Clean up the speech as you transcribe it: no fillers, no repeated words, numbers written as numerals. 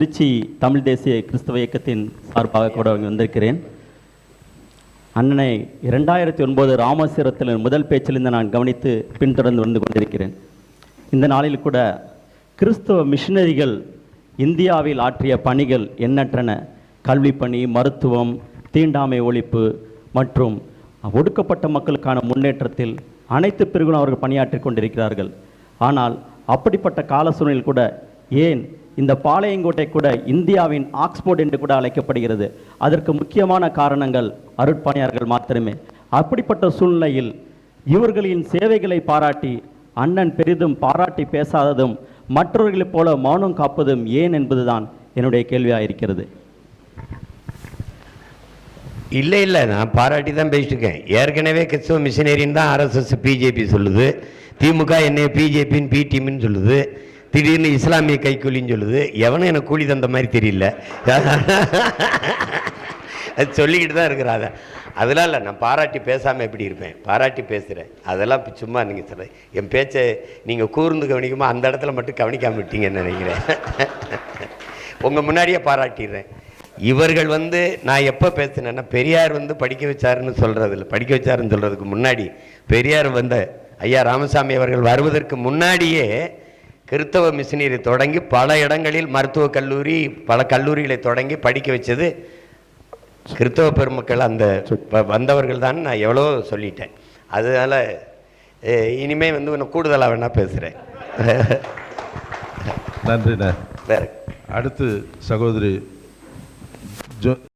திருச்சி தமிழ் தேசிய கிறிஸ்தவ இயக்கத்தின் சார்பாக கூட வந்திருக்கிறேன். அண்ணனை 2009 ராமேஸ்வரத்தில் முதல் பேச்சிலிருந்து நான் கவனித்து பின்தொடர்ந்து வந்து கொண்டிருக்கிறேன். இந்த நாளில் கூட கிறிஸ்தவ மிஷினரிகள் இந்தியாவில் ஆற்றிய பணிகள் எண்ணற்றன. கல்வி பணி, மருத்துவம், தீண்டாமை ஒழிப்பு மற்றும் ஒடுக்கப்பட்ட மக்களுக்கான முன்னேற்றத்தில் அனைத்து பிரிவுகளும் அவர்கள் பணியாற்றி கொண்டிருக்கிறார்கள். ஆனால் அப்படிப்பட்ட கால சூழ்நிலையில் கூட ஏன் இந்த பாளையங்கோட்டை கூட இந்தியாவின் ஆக்ஸ்போர்ட் என்று கூட அழைக்கப்படுகிறது. அதற்கு முக்கியமான காரணங்கள் அருட்பணியாளர்கள் மாத்திரமே. அப்படிப்பட்ட சூழ்நிலையில் இவர்களின் சேவைகளை பாராட்டி அண்ணன் பெரிதும் பாராட்டி பேசாததும் மற்றவர்களைப் போல மௌனம் காப்பதும் ஏன் என்பதுதான் என்னுடைய கேள்வியாக இருக்கிறது. இல்லை, நான் பாராட்டி தான் பேசிட்டு இருக்கேன். ஏற்கனவே கிறிஸ்தவ மிஷினரின்னு தான் RSS பிஜேபி சொல்லுது, திமுக என்னை பிஜேபின்னு பி டீம்னு சொல்லுது, திடீர்னு இஸ்லாமிய கைக்கூலின்னு சொல்லுது. எவனும் எனக்கு கூலி தந்த மாதிரி தெரியல, அது சொல்லிக்கிட்டு தான் இருக்கிறாங்க. அதெல்லாம் இல்லை, நான் பாராட்டி பேசாமல் எப்படி இருப்பேன்? பாராட்டி பேசுகிறேன். அதெல்லாம் சும்மா நீங்கள் சொல்ல என் பேச்சை நீங்கள் கூர்ந்து கவனிக்குமா அந்த இடத்துல மட்டும் கவனிக்காமல் விட்டீங்கன்னு நினைக்கிறேன். உங்கள் முன்னாடியே பாராட்டிடுறேன். இவர்கள் நான் எப்போ பேசினேன்னா, பெரியார் படிக்க வச்சாருன்னு சொல்கிறதில்ல, படிக்க வச்சாருன்னு சொல்கிறதுக்கு முன்னாடி பெரியார் ஐயா ராமசாமி அவர்கள் வருவதற்கு முன்னாடியே கிறிஸ்தவ மிஷினரி தொடங்கி பல இடங்களில் மருத்துவக் கல்லூரி, பல கல்லூரிகளை தொடங்கி படிக்க வச்சது கிறிஸ்தவ பெருமக்கள், அந்த வந்தவர்கள் தான். நான் எவ்வளோ சொல்லிட்டேன். அதனால் இனிமேல் இன்னும் கூடுதலாக வேணால் பேசுகிறேன். நன்றிண்ணா. வேறு அடுத்து சகோதரி